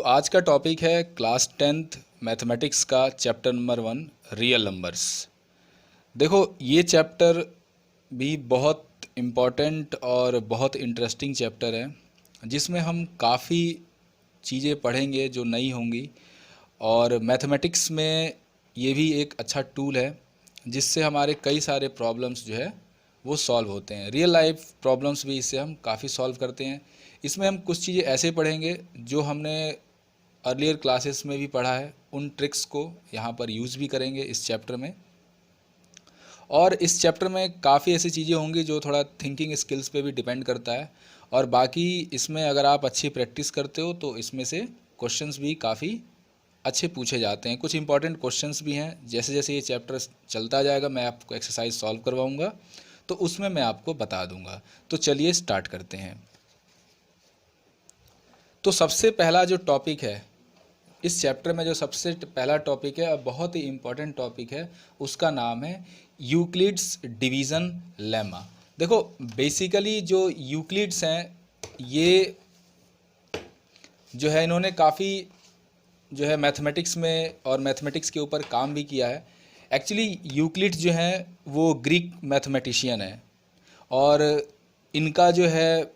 आज का टॉपिक है क्लास 10th मैथमेटिक्स का चैप्टर नंबर 1 रियल नंबर्स। देखो ये चैप्टर भी बहुत इम्पॉर्टेंट और बहुत इंटरेस्टिंग चैप्टर है, जिसमें हम काफ़ी चीज़ें पढ़ेंगे जो नई होंगी। और मैथमेटिक्स में ये भी एक अच्छा टूल है जिससे हमारे कई सारे प्रॉब्लम्स जो है वो सॉल्व होते हैं। रियल लाइफ प्रॉब्लम्स भी इससे हम काफ़ी सॉल्व करते हैं। इसमें हम कुछ चीज़ें ऐसे पढ़ेंगे जो हमने अर्लियर क्लासेस में भी पढ़ा है, उन ट्रिक्स को यहाँ पर यूज़ भी करेंगे इस चैप्टर में। और इस चैप्टर में काफ़ी ऐसी चीज़ें होंगी जो थोड़ा थिंकिंग स्किल्स पे भी डिपेंड करता है। और बाकी इसमें अगर आप अच्छी प्रैक्टिस करते हो तो इसमें से क्वेश्चंस भी काफ़ी अच्छे पूछे जाते हैं। कुछ इंपॉर्टेंट क्वेश्चंस भी हैं। जैसे जैसे ये चैप्टर चलता जाएगा मैं आपको एक्सरसाइज सॉल्व करवाऊंगा, तो उसमें मैं आपको बता दूंगा। तो चलिए स्टार्ट करते हैं। तो सबसे पहला जो टॉपिक है इस चैप्टर में, जो सबसे पहला टॉपिक है, बहुत ही इम्पॉर्टेंट टॉपिक है, उसका नाम है यूक्लिड्स डिवीज़न लेमा। देखो बेसिकली जो यूक्लिड्स हैं ये जो है इन्होंने काफ़ी जो है मैथमेटिक्स में और मैथमेटिक्स के ऊपर काम भी किया है। एक्चुअली यूक्लिड जो हैं वो ग्रीक मैथमेटिशियन है और इनका जो है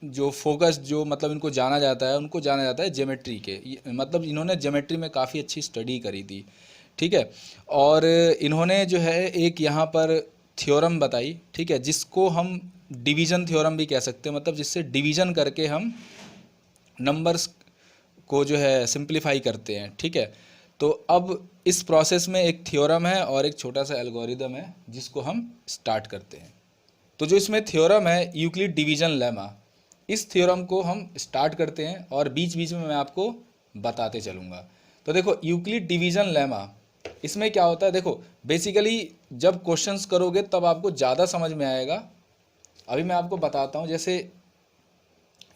जो फोकस जो मतलब इनको जाना जाता है, उनको जाना जाता है ज्योमेट्री के, मतलब इन्होंने ज्योमेट्री में काफ़ी अच्छी स्टडी करी थी, ठीक है। और इन्होंने जो है एक यहाँ पर थ्योरम बताई, ठीक है, जिसको हम डिवीज़न थ्योरम भी कह सकते हैं, मतलब जिससे डिवीज़न करके हम नंबर्स को जो है सिंप्लीफाई करते हैं, ठीक है। तो अब इस प्रोसेस में एक थ्योरम है और एक छोटा सा एल्गोरिदम है जिसको हम स्टार्ट करते हैं। तो जो इसमें थ्योरम है यूक्लिड डिवीज़न लेमा, इस थ्योरम को हम स्टार्ट करते हैं और बीच बीच में मैं आपको बताते चलूँगा। तो देखो यूक्लिड डिवीज़न लेमा, इसमें क्या होता है, देखो बेसिकली जब क्वेश्चंस करोगे तब आपको ज़्यादा समझ में आएगा। अभी मैं आपको बताता हूँ। जैसे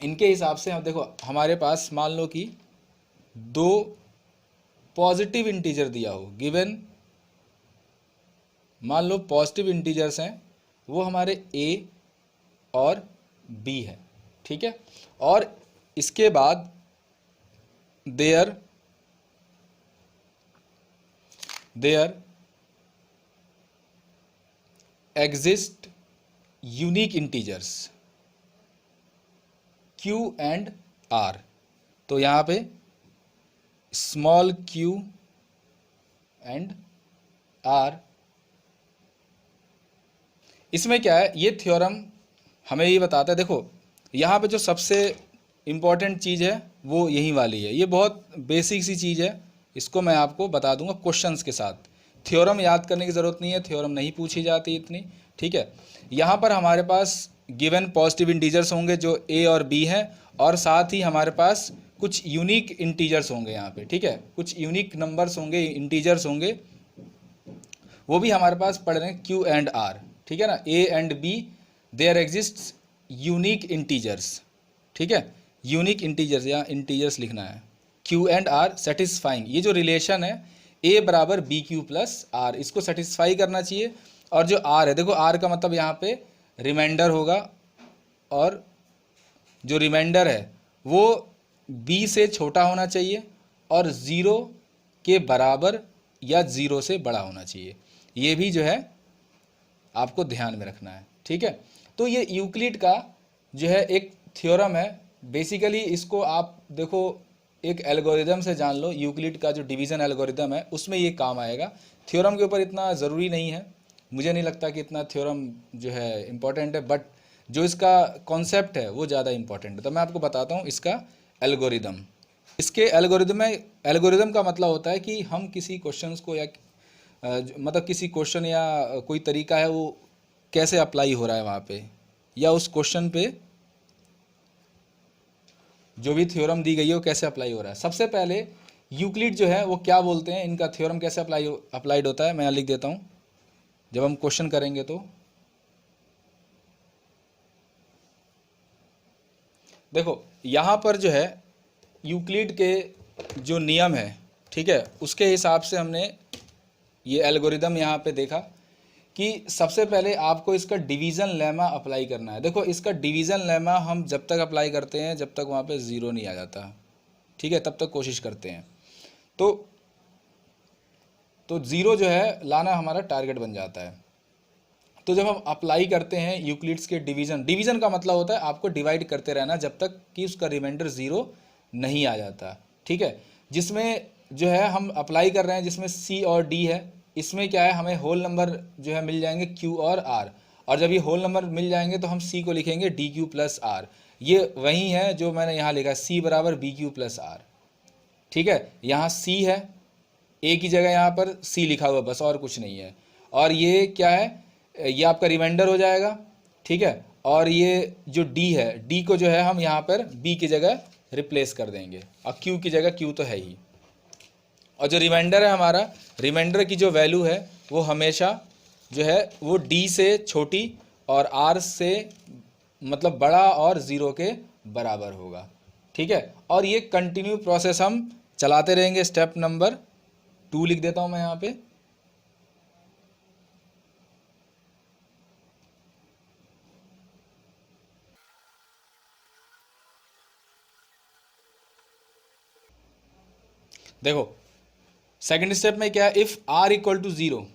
इनके हिसाब से हम देखो, हमारे पास मान लो कि दो पॉजिटिव इंटीजर दिया हो, गिवन मान लो पॉजिटिव इंटीजर्स हैं, वो हमारे ए और बी है, ठीक है। और इसके बाद there exist unique integers q and r. तो यहाँ पे स्मॉल क्यू एंड आर, इसमें क्या है, ये थ्योरम हमें ये बताता है। देखो यहाँ पे जो सबसे इम्पॉर्टेंट चीज़ है वो यही वाली है। ये बहुत बेसिक सी चीज़ है, इसको मैं आपको बता दूंगा क्वेश्चंस के साथ। थ्योरम याद करने की ज़रूरत नहीं है, थ्योरम नहीं पूछी जाती इतनी, ठीक है। यहाँ पर हमारे पास गिवन पॉजिटिव इंटीजर्स होंगे जो ए और बी हैं, और साथ ही हमारे पास कुछ यूनिक इंटीजर्स होंगे यहाँ पे, ठीक है, कुछ यूनिक नंबर्स होंगे, इंटीजर्स होंगे, वो भी हमारे पास पढ़ रहे हैं क्यू एंड आर, ठीक है ना। A and b there exist unique integers, ठीक है, यूनिक इंटीजर्स या इंटीजर्स लिखना है। क्यू एंड आर सेटिस्फाइंग, ये जो रिलेशन है ए बराबर बी क्यू प्लस आर, इसको सेटिस्फाई करना चाहिए। और जो आर है, देखो आर का मतलब यहाँ पे रिमाइंडर होगा, और जो रिमाइंडर है वो बी से छोटा होना चाहिए और ज़ीरो के बराबर या ज़ीरो से बड़ा होना चाहिए। ये भी जो है आपको ध्यान में रखना है, ठीक है। तो ये यूक्लिड का जो है एक थ्योरम है। बेसिकली इसको आप देखो एक एल्गोरिदम से जान लो, यूक्लिड का जो डिवीज़न एल्गोरिदम है उसमें ये काम आएगा। थ्योरम के ऊपर इतना ज़रूरी नहीं है, मुझे नहीं लगता कि इतना थ्योरम जो है इम्पॉर्टेंट है, बट जो इसका कॉन्सेप्ट है वो ज़्यादा इंपॉर्टेंट है। तो मैं आपको बताता हूँ इसका एल्गोरिदम। इसके एल्गोरिदम का मतलब होता है कि हम किसी क्वेश्चंस को या मतलब किसी क्वेश्चन या कोई तरीका है वो कैसे अप्लाई हो रहा है वहाँ पे, या उस क्वेश्चन पे जो भी थ्योरम दी गई है वो कैसे अप्लाई हो रहा है। सबसे पहले यूक्लिड जो है वो क्या बोलते हैं, इनका थ्योरम कैसे अप्लाइड होता है, मैं यहाँ लिख देता हूँ जब हम क्वेश्चन करेंगे। तो देखो यहाँ पर जो है यूक्लिड के जो नियम है, ठीक है, उसके हिसाब से हमने ये एल्गोरिदम यहाँ पे देखा कि सबसे पहले आपको इसका डिवीज़न लेमा अप्लाई करना है। देखो इसका डिवीज़न लेमा हम जब तक अप्लाई करते हैं जब तक वहाँ पे ज़ीरो नहीं आ जाता, ठीक है, तब तक कोशिश करते हैं। तो ज़ीरो जो है लाना हमारा टारगेट बन जाता है। तो जब हम अप्लाई करते हैं यूक्लिड्स के डिवीज़न का मतलब होता है आपको डिवाइड करते रहना जब तक कि उसका रिमाइंडर ज़ीरो नहीं आ जाता, ठीक है। जिसमें जो है हम अप्लाई कर रहे हैं, जिसमें सी और डी है, इसमें क्या है हमें होल नंबर जो है मिल जाएंगे क्यू और आर, और जब ये होल नंबर मिल जाएंगे तो हम सी को लिखेंगे डी क्यू प्लस आर। ये वही है जो मैंने यहाँ लिखा, सी बराबर बी क्यू प्लस आर, ठीक है। यहाँ सी है, ए की जगह यहाँ पर सी लिखा हुआ बस, और कुछ नहीं है। और ये क्या है, ये आपका रिमाइंडर हो जाएगा, ठीक है। और ये जो डी है, डी को जो है हम यहाँ पर बी की जगह रिप्लेस कर देंगे, और क्यू की जगह क्यू तो है ही। और जो रिमाइंडर है हमारा, रिमाइंडर की जो वैल्यू है वो हमेशा जो है वो डी से छोटी और आर से मतलब बड़ा और ज़ीरो के बराबर होगा, ठीक है। और ये कंटिन्यू प्रोसेस हम चलाते रहेंगे। स्टेप नंबर 2 लिख देता हूँ मैं यहाँ पे। देखो सेकंड स्टेप में क्या है, if r equal to zero,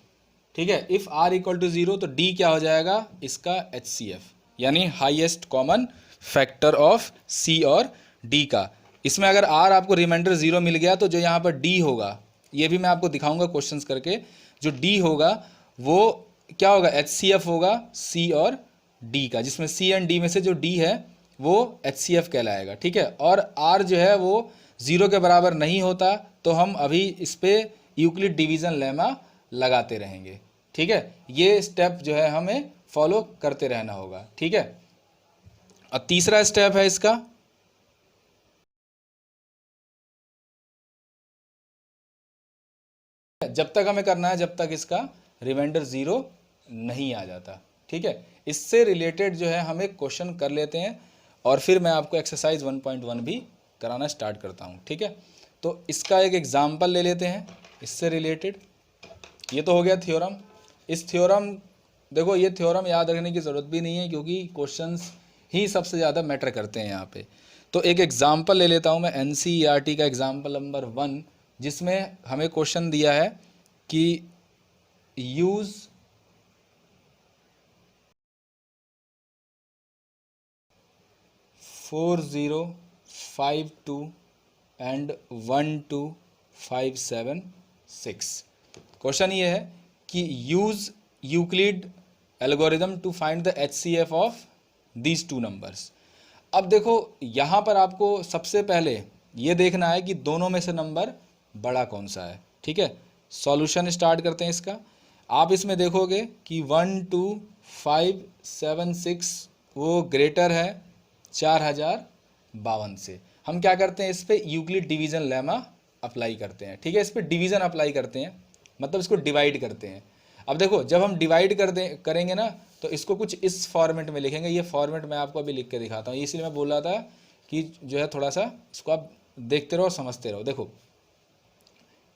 ठीक है। If r equal to zero तो डी क्या हो जाएगा, इसका HCF यानी highest common factor of c और डी का। इसमें अगर आर आपको रिमाइंडर ज़ीरो मिल गया तो जो यहाँ पर डी होगा, ये भी मैं आपको दिखाऊंगा क्वेश्चंस करके, जो डी होगा वो क्या होगा, HCF होगा सी और डी का, जिसमें सी एंड डी में से जो डी है वो HCF कहलाएगा, ठीक है। और आर जो है वो ज़ीरो के बराबर नहीं होता तो हम अभी इस पर यूक्लिड डिवीज़न लेमा लगाते रहेंगे, ठीक है। ये स्टेप जो है हमें फॉलो करते रहना होगा, ठीक है। और तीसरा स्टेप है इसका, जब तक हमें करना है जब तक इसका रिमाइंडर ज़ीरो नहीं आ जाता, ठीक है। इससे रिलेटेड जो है हमें क्वेश्चन कर लेते हैं और फिर मैं आपको एक्सरसाइज 1.1 भी कराना स्टार्ट करता हूँ, ठीक है। तो इसका एक एग्जाम्पल ले लेते हैं इससे रिलेटेड। ये तो हो गया थ्योरम। इस थ्योरम, देखो ये थ्योरम याद रखने की ज़रूरत भी नहीं है क्योंकि क्वेश्चंस ही सबसे ज़्यादा मैटर करते हैं यहाँ पे। तो एक एग्जाम्पल ले लेता हूँ मैं NCERT का एग्जाम्पल नंबर 1, जिसमें हमें क्वेश्चन दिया है कि use four zero 52 and 12576। Question ये है कि use Euclid algorithm to find the HCF of these two numbers. अब देखो यहाँ पर आपको सबसे पहले ये देखना है कि दोनों में से नंबर बड़ा कौन सा है, ठीक है। सॉल्यूशन स्टार्ट करते हैं इसका। आप इसमें देखोगे कि 12576 वो ग्रेटर है 4052 से। हम क्या करते हैं, इस पर यूक्लिड डिवीज़न लेमा अप्लाई करते हैं, ठीक है। इस पर डिवीज़न अप्लाई करते हैं मतलब इसको डिवाइड करते हैं। अब देखो जब हम डिवाइड करेंगे ना तो इसको कुछ इस फॉर्मेट में लिखेंगे। ये फॉर्मेट मैं आपको अभी लिख के दिखाता हूँ, इसलिए मैं बोल रहा था कि जो है थोड़ा सा इसको आप देखते रहो और समझते रहो। देखो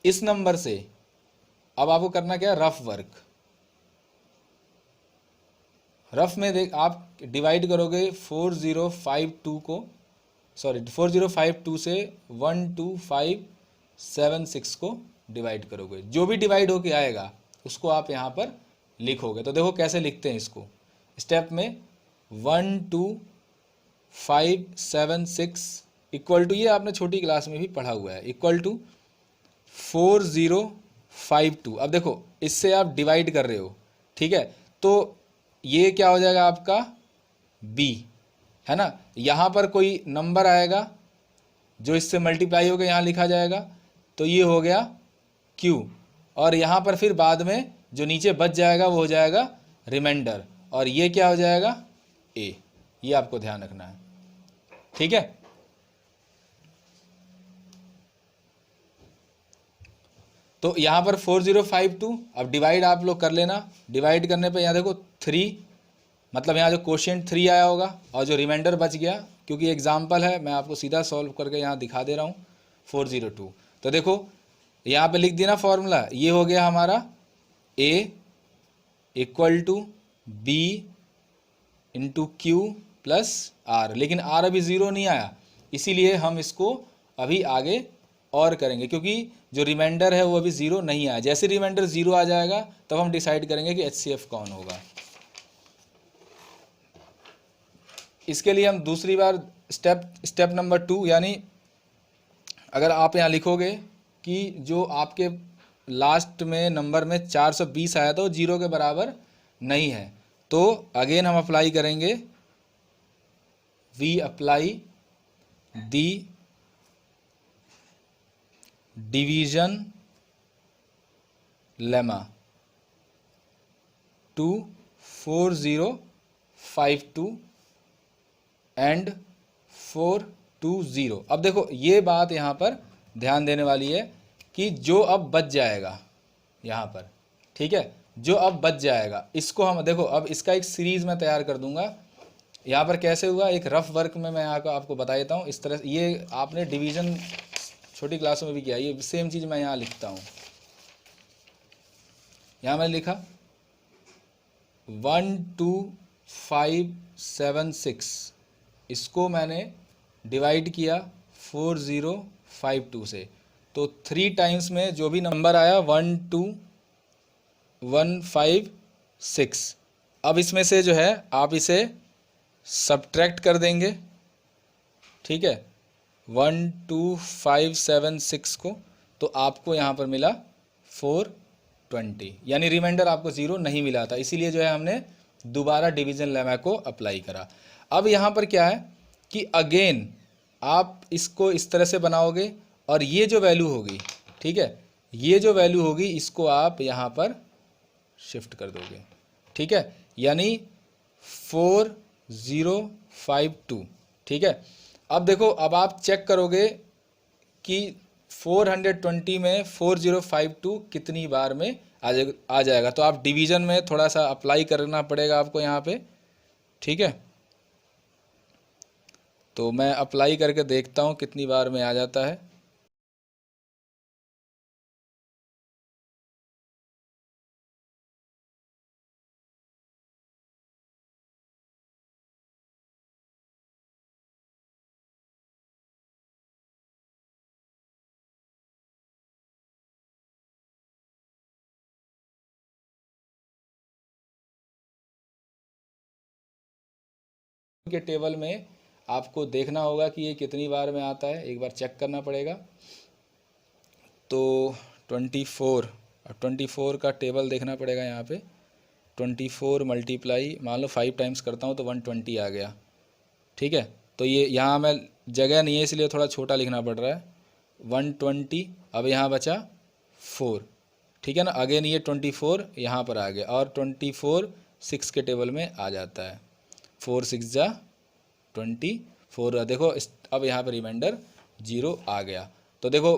इस नंबर से अब आपको करना क्या है, रफ वर्क। रफ में देख आप डिवाइड करोगे 4052 को, सॉरी 4052 से 12576 को डिवाइड करोगे। जो भी डिवाइड होके आएगा उसको आप यहाँ पर लिखोगे। तो देखो कैसे लिखते हैं इसको। स्टेप में 12576 इक्वल टू, ये आपने छोटी क्लास में भी पढ़ा हुआ है, इक्वल टू 4052। अब देखो इससे आप डिवाइड कर रहे हो, ठीक है। तो ये क्या हो जाएगा आपका b, है ना। यहाँ पर कोई नंबर आएगा जो इससे मल्टीप्लाई होकर यहाँ लिखा जाएगा, तो ये हो गया q। और यहाँ पर फिर बाद में जो नीचे बच जाएगा वो हो जाएगा रिमाइंडर, और ये क्या हो जाएगा a। ये आपको ध्यान रखना है, ठीक है। तो यहाँ पर 4052, अब डिवाइड आप लोग कर लेना। डिवाइड करने पे यहाँ देखो 3, मतलब यहाँ जो क्वोशिएंट 3 आया होगा और जो रिमाइंडर बच गया, क्योंकि एग्जाम्पल है मैं आपको सीधा सॉल्व करके यहाँ दिखा दे रहा हूँ 402। तो देखो यहाँ पे लिख दिया ना फॉर्मूला, ये हो गया हमारा a equal to b into q plus r. लेकिन r अभी ज़ीरो नहीं आया, इसीलिए हम इसको अभी आगे और करेंगे, क्योंकि जो रिमाइंडर है वो अभी ज़ीरो नहीं आया। जैसे रिमाइंडर ज़ीरो आ जाएगा तब हम डिसाइड करेंगे कि HCF कौन होगा। इसके लिए हम दूसरी बार स्टेप नंबर 2, यानी अगर आप यहाँ लिखोगे कि जो आपके लास्ट में नंबर में 420 आया था वो जीरो के बराबर नहीं है, तो अगेन हम अप्लाई करेंगे, we apply the division lemma to 4052 and 420। अब देखो ये बात यहाँ पर ध्यान देने वाली है कि जो अब बच जाएगा यहाँ पर, ठीक है, जो अब बच जाएगा इसको हम देखो, अब इसका एक सीरीज़ मैं तैयार कर दूंगा। यहाँ पर कैसे हुआ, एक रफ वर्क में मैं आपको बता देता हूँ। इस तरह ये आपने डिवीज़न छोटी क्लासों में भी किया, ये सेम चीज़ मैं यहाँ लिखता हूँ। यहाँ मैंने लिखा 12576, इसको मैंने डिवाइड किया 4052 से, तो 3 टाइम्स में जो भी नंबर आया 12156। अब इसमें से जो है आप इसे सब्ट्रैक्ट कर देंगे, ठीक है, 12576 को, तो आपको यहाँ पर मिला 420, यानी रिमाइंडर आपको ज़ीरो नहीं मिला था, इसीलिए जो है हमने दोबारा डिवीज़न लेमा को अप्लाई करा। अब यहाँ पर क्या है कि अगेन आप इसको इस तरह से बनाओगे और ये जो वैल्यू होगी, ठीक है, ये जो वैल्यू होगी इसको आप यहाँ पर शिफ्ट कर दोगे, ठीक है, यानी 4052, ठीक है। अब देखो, अब आप चेक करोगे कि 420 में 4052 कितनी बार में आ जाएगा, तो आप डिवीज़न में थोड़ा सा अप्लाई करना पड़ेगा आपको यहाँ पे, ठीक है। तो मैं अप्लाई करके देखता हूँ कितनी बार में आ जाता है। के टेबल में आपको देखना होगा कि ये कितनी बार में आता है, एक बार चेक करना पड़ेगा। तो 24, अब 24 का टेबल देखना पड़ेगा यहाँ पे। 24 मल्टीप्लाई, मान लो 5 टाइम्स करता हूँ तो 120 आ गया, ठीक है। तो ये यहाँ मैं जगह नहीं है इसलिए थोड़ा छोटा लिखना पड़ रहा है, 120। अब यहाँ बचा 4, ठीक है ना। अगेन ये 24 यहाँ पर आ गया और 24 6 के टेबल में आ जाता है, 4 6 जा 24। देखो अब यहाँ पर रिमाइंडर 0 आ गया। तो देखो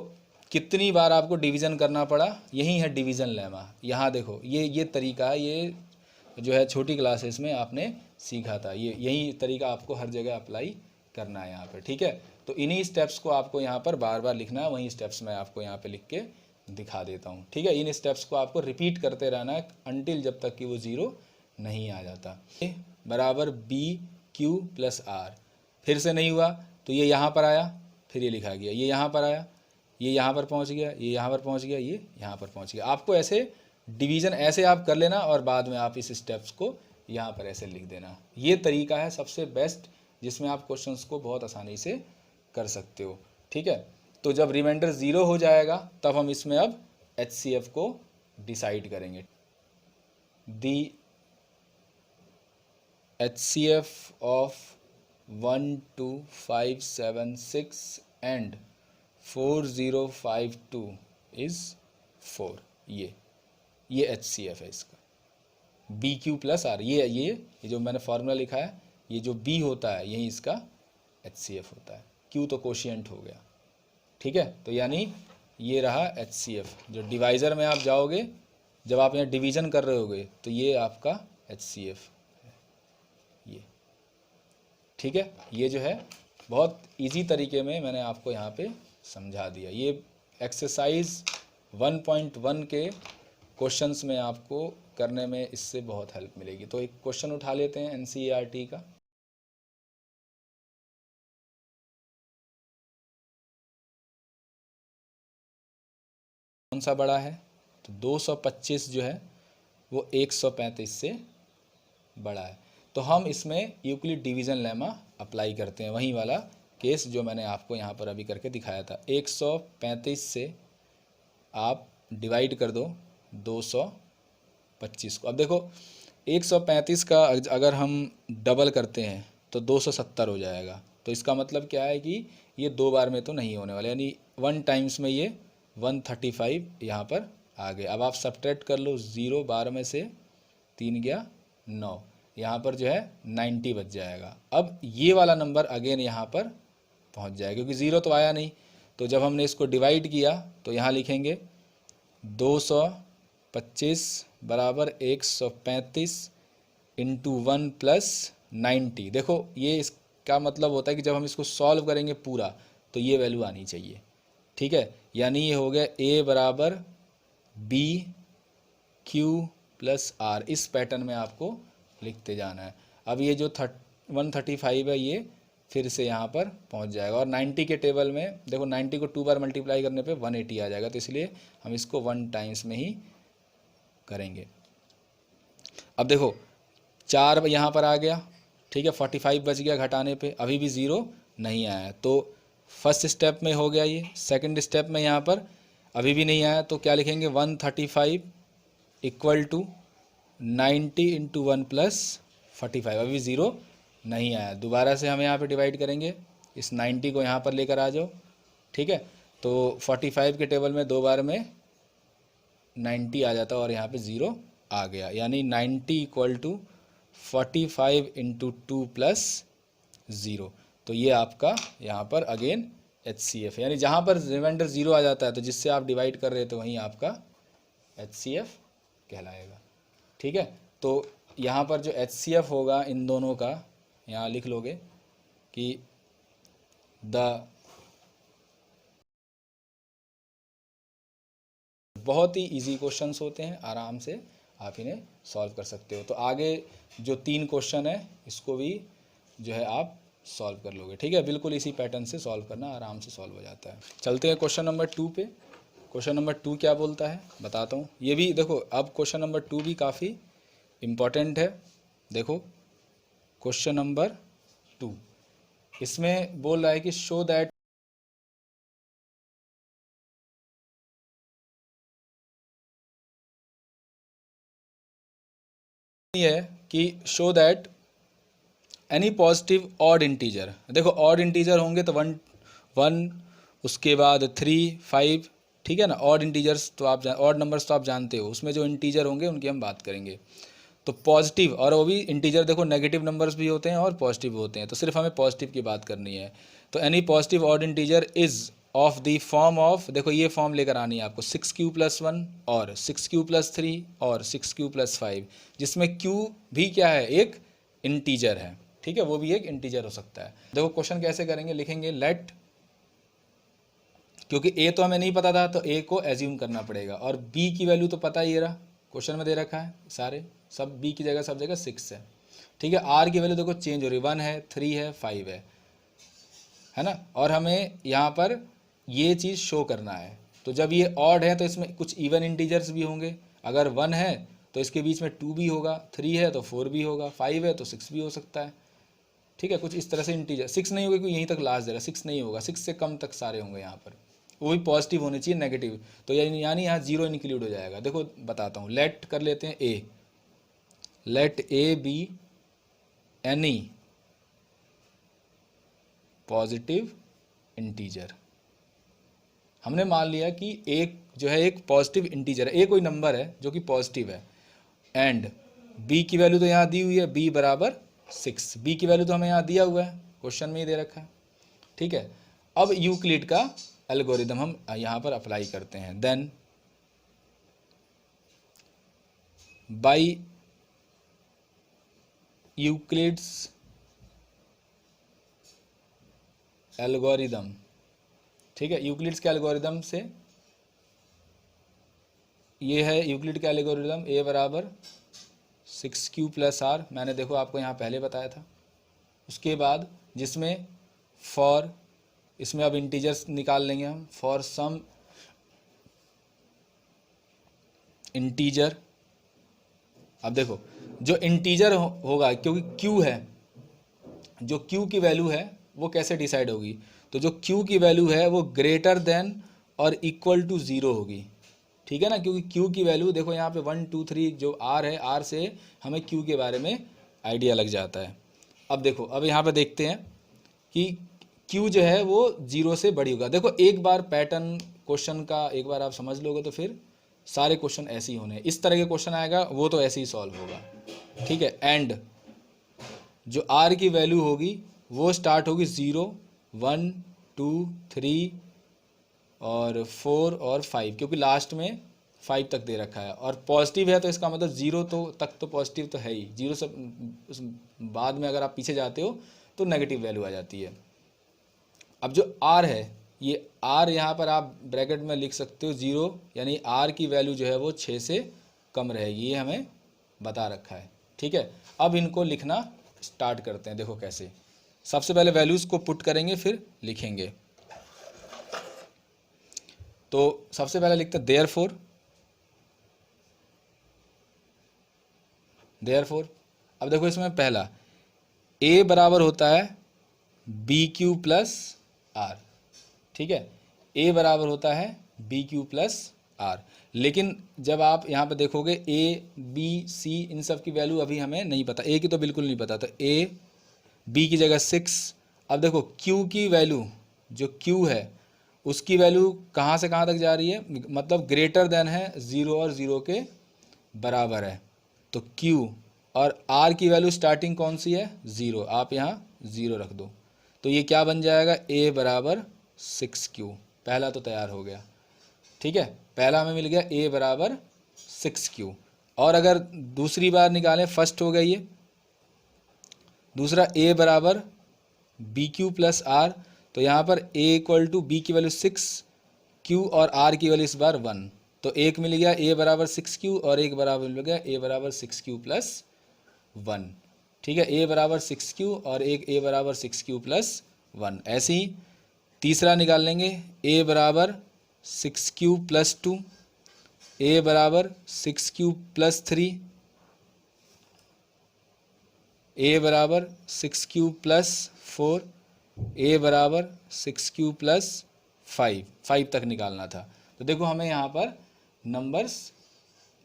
कितनी बार आपको डिवीज़न करना पड़ा, यही है डिवीज़न लेमा। यहाँ देखो ये तरीका, ये जो है छोटी क्लासेस में आपने सीखा था, ये यही तरीका आपको हर जगह अप्लाई करना है यहाँ पर, ठीक है। तो इन्हीं स्टेप्स को आपको यहाँ पर बार बार लिखना है, वही स्टेप्स मैं आपको यहाँ पे लिख के दिखा देता हूँ, ठीक है। इन स्टेप्स को आपको रिपीट करते रहना है अनटिल जब तक कि वो 0 नहीं आ जाता। ए बराबर BQ प्लस R, फिर से नहीं हुआ तो ये यहाँ पर आया, फिर ये लिखा गया, ये यहाँ पर आया, ये यहाँ पर पहुँच गया, ये यहाँ पर पहुँच गया, ये यहाँ पर पहुँच गया। आपको ऐसे डिवीज़न ऐसे आप कर लेना और बाद में आप इस स्टेप्स को यहाँ पर ऐसे लिख देना। ये तरीका है सबसे बेस्ट जिसमें आप क्वेश्चंस को बहुत आसानी से कर सकते हो, ठीक है। तो जब रिमाइंडर 0 हो जाएगा तब हम इसमें अब HCF को डिसाइड करेंगे। दी HCF ऑफ 12576 एंड 4052 इज़ 4। ये HCF है इसका, BQ प्लस R। ये जो मैंने फार्मूला लिखा है, ये जो B होता है यही इसका HCF होता है, Q तो कोशिएंट हो गया, ठीक है। तो यानी ये रहा HCF। जो डिवाइज़र में आप जाओगे, जब आप यहाँ डिवीज़न कर रहे होगे तो ये आपका HCF है, ये, ठीक है। ये जो है बहुत इजी तरीके में मैंने आपको यहाँ पे समझा दिया। ये एक्सरसाइज 1.1 के क्वेश्चंस में आपको करने में इससे बहुत हेल्प मिलेगी। तो एक क्वेश्चन उठा लेते हैं NCERT का। कौन सा बड़ा है, तो 225 जो है वो 135 से बड़ा है। तो हम इसमें यूक्लिड डिवीज़न लेमा अप्लाई करते हैं, वही वाला केस जो मैंने आपको यहाँ पर अभी करके दिखाया था। 135 से आप डिवाइड कर दो 225 को। अब देखो 135 का अगर हम डबल करते हैं तो 270 हो जाएगा। तो इसका मतलब क्या है कि ये 2 बार में तो नहीं होने वाला, यानी 1 टाइम्स में ये 135 यहाँ पर आ गए। अब आप सब्ट्रैक्ट कर लो, 0 12 में से 3 गया 9, यहाँ पर जो है 90 बच जाएगा। अब ये वाला नंबर अगेन यहाँ पर पहुँच जाएगा क्योंकि 0 तो आया नहीं। तो जब हमने इसको डिवाइड किया तो यहाँ लिखेंगे 225 बराबर 135 इंटू 1 प्लस 90। देखो ये इसका मतलब होता है कि जब हम इसको सॉल्व करेंगे पूरा तो ये वैल्यू आनी चाहिए, ठीक है। यानी ये हो गया a बराबर b q प्लस r। इस पैटर्न में आपको लिखते जाना है। अब ये जो 135 है ये फिर से यहाँ पर पहुँच जाएगा और 90 के टेबल में देखो 90 को 2 बार मल्टीप्लाई करने पे 180 आ जाएगा। तो इसलिए हम इसको 1 टाइम्स में ही करेंगे। अब देखो 4 यहाँ पर आ गया, ठीक है, 45 बच गया घटाने पे, अभी भी 0 नहीं आया। तो फर्स्ट स्टेप में हो गया ये। सेकंड स्टेप में यहाँ पर अभी भी नहीं आया तो क्या लिखेंगे 135 इक्वल टू 90 इंटू 1 प्लस 45। अभी 0 नहीं आया। दोबारा से हम यहाँ पे डिवाइड करेंगे, इस 90 को यहाँ पर लेकर आ जाओ, ठीक है। तो 45 के टेबल में 2 बार में 90 आ जाता और यहाँ पे 0 आ गया, यानी 90 इक्वल टू 45 इंटू 2 प्लस 0। तो ये आपका यहाँ पर अगेन HCF है, यानी जहाँ पर रिमाइंडर 0 आ जाता है तो जिससे आप डिवाइड कर रहे थे वहीं आपका HCF कहलाएगा, ठीक है। तो यहाँ पर जो HCF होगा इन दोनों का, यहाँ लिख लोगे कि द, बहुत ही इजी क्वेश्चंस होते हैं, आराम से आप इन्हें सॉल्व कर सकते हो। तो आगे जो 3 क्वेश्चन है इसको भी जो है आप सॉल्व कर लोगे, ठीक है। बिल्कुल इसी पैटर्न से सॉल्व करना, आराम से सॉल्व हो जाता है। चलते हैं क्वेश्चन नंबर 2 पे। क्वेश्चन नंबर 2 क्या बोलता है बताता हूँ। ये भी देखो, अब क्वेश्चन नंबर 2 भी काफ़ी इम्पॉर्टेंट है। देखो क्वेश्चन नंबर 2 इसमें बोल रहा है कि शो दैट है कि show that any positive odd integer. देखो ऑड इंटीजर होंगे तो 1 उसके बाद 3 5, ठीक है ना। ऑड इंटीजर्स तो आप ऑड नंबर्स तो आप जानते हो, उसमें जो इंटीजर होंगे उनकी हम बात करेंगे। तो पॉजिटिव, और वो भी इंटीजर, देखो नेगेटिव नंबर्स भी होते हैं और पॉजिटिव होते हैं, तो सिर्फ हमें पॉजिटिव की बात करनी है। तो any positive odd integer is of the form of, देखो ये फॉर्म लेकर आनी है आपको 6q + 1 और 6q + 3 और 6q + 5, जिसमें q भी क्या है, एक इंटीजर है, ठीक है, वो भी एक इंटीजर हो सकता है। देखो क्वेश्चन कैसे करेंगे, लिखेंगे लेट, क्योंकि a तो हमें नहीं पता था तो a को एज्यूम करना पड़ेगा, और b की वैल्यू तो पता ही रहा, क्वेश्चन में दे रखा है सारे, सब b की जगह सब जगह 6 है, ठीक है। r की वैल्यू देखो चेंज हो रही है, 1 है 3 है 5 है ना। और हमें यहाँ पर ये चीज़ शो करना है। तो जब ये ऑड है तो इसमें कुछ इवन इंटीजर्स भी होंगे, अगर 1 है तो इसके बीच में 2 भी होगा, 3 है तो 4 भी होगा, 5 है तो 6 भी हो सकता है, ठीक है। कुछ इस तरह से इंटीजर 6 नहीं होगा क्योंकि यहीं तक लास्ट दे रहा है, 6 नहीं होगा, 6 से कम तक सारे होंगे यहाँ पर, वो भी पॉजिटिव होने चाहिए, नेगेटिव तो यानी यहाँ 0 इंक्लूड हो जाएगा। देखो बताता हूँ, लेट कर लेते हैं a, let a b any positive integer. हमने मान लिया कि एक जो है एक पॉजिटिव इंटीजर है, ए कोई नंबर है जो कि पॉजिटिव है, एंड बी की वैल्यू तो यहाँ दी हुई है, बी बराबर 6, बी की वैल्यू तो हमें यहाँ दिया हुआ है, क्वेश्चन में ही दे रखा है, ठीक है। अब यूक्लिड का एल्गोरिदम हम यहाँ पर अप्लाई करते हैं। देन बाय यूक्लिड्स एल्गोरिदम, ठीक है। यूक्लिड्स के एल्गोरिदम से, ये है यूक्लिड का एल्गोरिदम, ए बराबर 6q + r, मैंने देखो आपको यहाँ पहले बताया था। उसके बाद जिसमें फॉर, इसमें अब इंटीजर्स निकाल लेंगे हम, फॉर सम इंटीजर। अब देखो जो इंटीजर होगा, क्योंकि क्यू है, जो क्यू की वैल्यू है वो कैसे डिसाइड होगी, तो जो क्यू की वैल्यू है वो ग्रेटर देन और इक्वल टू ज़ीरो होगी, ठीक है ना। क्योंकि क्यू की वैल्यू देखो यहाँ पे 1 2 3 जो आर है, आर से हमें क्यू के बारे में आइडिया लग जाता है। अब देखो, अब यहाँ पे देखते हैं कि क्यू जो है वो जीरो से बड़ी होगा। देखो एक बार पैटर्न क्वेश्चन का एक बार आप समझ लोगे तो फिर सारे क्वेश्चन ऐसे ही होने, इस तरह के क्वेश्चन आएगा वो तो ऐसे ही सॉल्व होगा, ठीक है। एंड जो आर की वैल्यू होगी वो स्टार्ट होगी 0 1 2 3 और 4 और 5, क्योंकि लास्ट में 5 तक दे रखा है, और पॉजिटिव है तो इसका मतलब 0 तो तक तो पॉजिटिव तो है ही, 0 से उस बाद में अगर आप पीछे जाते हो तो नेगेटिव वैल्यू आ जाती है। अब जो आर है, ये आर यहाँ पर आप ब्रैकेट में लिख सकते हो 0, यानी आर की वैल्यू जो है वो 6 से कम रहेगी, ये हमें बता रखा है, ठीक है। अब इनको लिखना स्टार्ट करते हैं। देखो कैसे, सबसे पहले वैल्यूज़ को पुट करेंगे फिर लिखेंगे। तो सबसे पहले लिखते हैं देयरफॉर। अब देखो इसमें पहला ए बराबर होता है बी क्यू प्लस आर, ठीक है। ए बराबर होता है बी क्यू प्लस आर, लेकिन जब आप यहाँ पे देखोगे ए बी सी इन सब की वैल्यू अभी हमें नहीं पता, ए की तो बिल्कुल नहीं पता, तो ए बी की जगह 6। अब देखो क्यू की वैल्यू, जो क्यू है उसकी वैल्यू कहाँ से कहाँ तक जा रही है, मतलब ग्रेटर देन है 0 और 0 के बराबर है, तो Q और R की वैल्यू स्टार्टिंग कौन सी है 0, आप यहाँ 0 रख दो, तो ये क्या बन जाएगा A बराबर 6Q। पहला तो तैयार हो गया, ठीक है, पहला हमें मिल गया A बराबर 6Q। और अगर दूसरी बार निकालें, फर्स्ट हो गया ये, दूसरा A बराबर बी क्यू प्लस आर, तो यहाँ पर A इक्वल टू बी की वैल्यू 6, Q और R की वैल्यू इस बार 1, तो एक मिल गया A बराबर 6Q और एक बराबर मिल गया A बराबर 6Q प्लस 1, ठीक है। A बराबर 6Q और एक A बराबर 6Q प्लस 1। ऐसे ही तीसरा निकाल लेंगे, A बराबर 6Q प्लस 2, A बराबर 6Q प्लस 3, A बराबर 6Q प्लस 4, A बराबर 6Q प्लस 5 तक निकालना था। तो देखो हमें यहाँ पर नंबर्स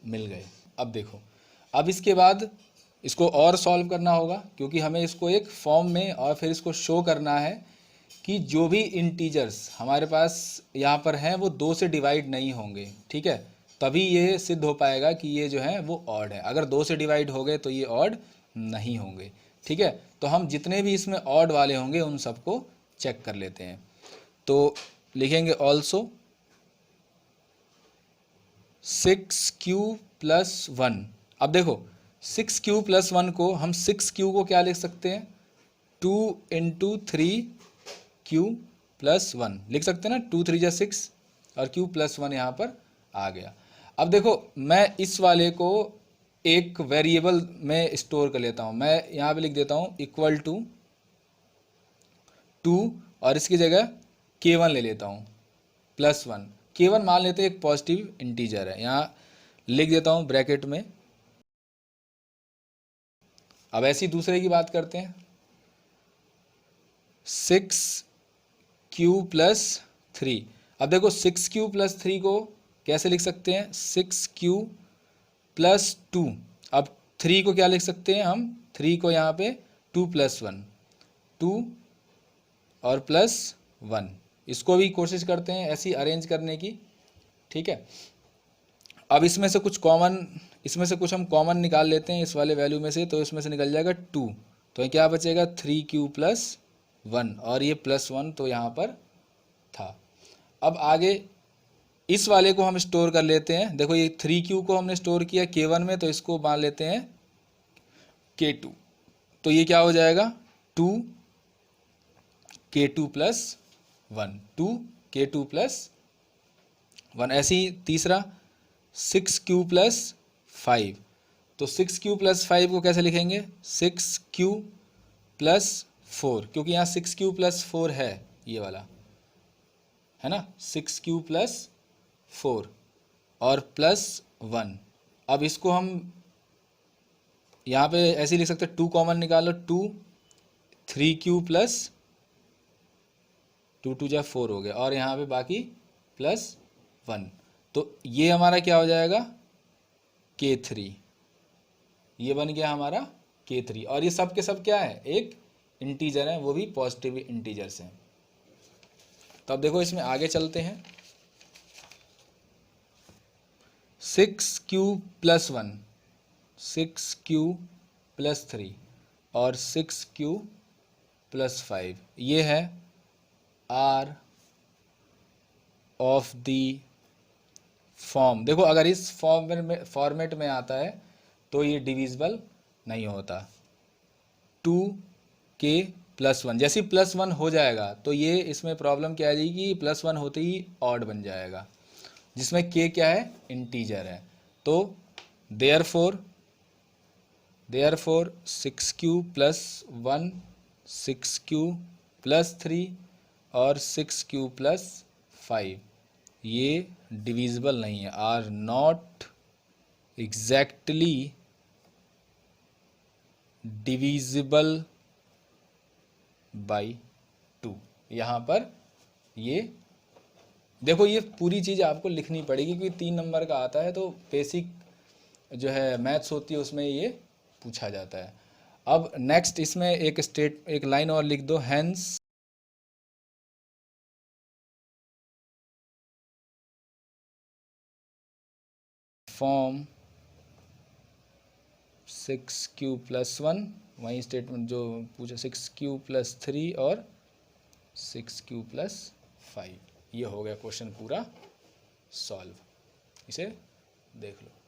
मिल गए। अब देखो, अब इसके बाद इसको और सॉल्व करना होगा, क्योंकि हमें इसको एक फॉर्म में और फिर इसको शो करना है कि जो भी इंटीजर्स हमारे पास यहाँ पर हैं वो 2 से डिवाइड नहीं होंगे, ठीक है। तभी ये सिद्ध हो पाएगा कि ये जो है वो ऑड है। अगर 2 से डिवाइड हो गए तो ये ऑड नहीं होंगे, ठीक है। तो हम जितने भी इसमें ऑड वाले होंगे उन सबको चेक कर लेते हैं। तो लिखेंगे ऑल्सो 6Q प्लस 1। अब देखो 6Q प्लस 1 को हम 6Q को क्या लिख सकते हैं, 2 इंटू 3Q प्लस 1 लिख सकते हैं ना, 2 3 जा 6 और Q प्लस 1 यहाँ पर आ गया। अब देखो मैं इस वाले को एक वेरिएबल में स्टोर कर लेता हूँ, मैं यहाँ पे लिख देता हूँ इक्वल टू 2 और इसकी जगह K1 ले लेता हूँ प्लस 1। K1 मान लेते हैं एक पॉजिटिव इंटीजर है, यहाँ लिख देता हूँ ब्रैकेट में। अब ऐसी दूसरे की बात करते हैं, 6Q प्लस 3। अब देखो 6Q प्लस 3 को कैसे लिख सकते हैं, 6Q प्लस 2। अब 3 को क्या लिख सकते हैं हम, 3 को यहाँ पे 2 प्लस 1, 2 और प्लस 1। इसको भी कोशिश करते हैं ऐसी अरेंज करने की, ठीक है। अब इसमें से कुछ हम कॉमन निकाल लेते हैं इस वाले वैल्यू में से, तो इसमें से निकल जाएगा 2, तो क्या बचेगा 3Q प्लस 1 और ये प्लस 1 तो यहाँ पर था। अब आगे इस वाले को हम स्टोर कर लेते हैं। देखो ये 3Q को हमने स्टोर किया K1 में, तो इसको मान लेते हैं K2, तो ये क्या हो जाएगा 2K2 प्लस 1, 2K2 प्लस 1। ऐसे ही तीसरा 6Q प्लस 5, तो 6Q प्लस 5 को कैसे लिखेंगे, 6Q प्लस 4, क्योंकि यहाँ 6Q प्लस 4 है, ये वाला है ना, 6Q प्लस 4 और प्लस 1। अब इसको हम यहाँ पे ऐसे ही लिख सकते हैं, 2 कॉमन निकालो, 2 3q प्लस 2 2 जा 4 हो गया, और यहाँ पे बाकी प्लस 1, तो ये हमारा क्या हो जाएगा k3, ये बन गया हमारा k3। और ये सब के सब क्या है, एक इंटीजर है, वो भी पॉजिटिव इंटीजर्स हैं। तो अब देखो इसमें आगे चलते हैं। 6q प्लस 1, 6q प्लस 3 और 6q प्लस 5, ये है आर ऑफ दी फॉर्म। देखो अगर इस फॉर्मेट में आता है तो ये डिविजिबल नहीं होता। 2k प्लस 1, जैसे प्लस 1 हो जाएगा तो ये इसमें प्रॉब्लम क्या आ जाएगी, प्लस 1 होते ही ऑड बन जाएगा, जिसमें k क्या है, इंटीजर है। तो therefore 6q plus 1, 6q plus 3 और 6q प्लस 5 ये डिविजिबल नहीं है, are not exactly divisible by 2। यहाँ पर ये देखो, ये पूरी चीज़ आपको लिखनी पड़ेगी क्योंकि 3 नंबर का आता है, तो बेसिक जो है मैथ्स होती है उसमें ये पूछा जाता है। अब नेक्स्ट इसमें एक लाइन और लिख दो, हेंस फॉर्म 6q प्लस 1, वही स्टेटमेंट जो पूछा 6q प्लस 3 और 6q प्लस 5, ये हो गया क्वेश्चन पूरा सॉल्व। इसे देख लो।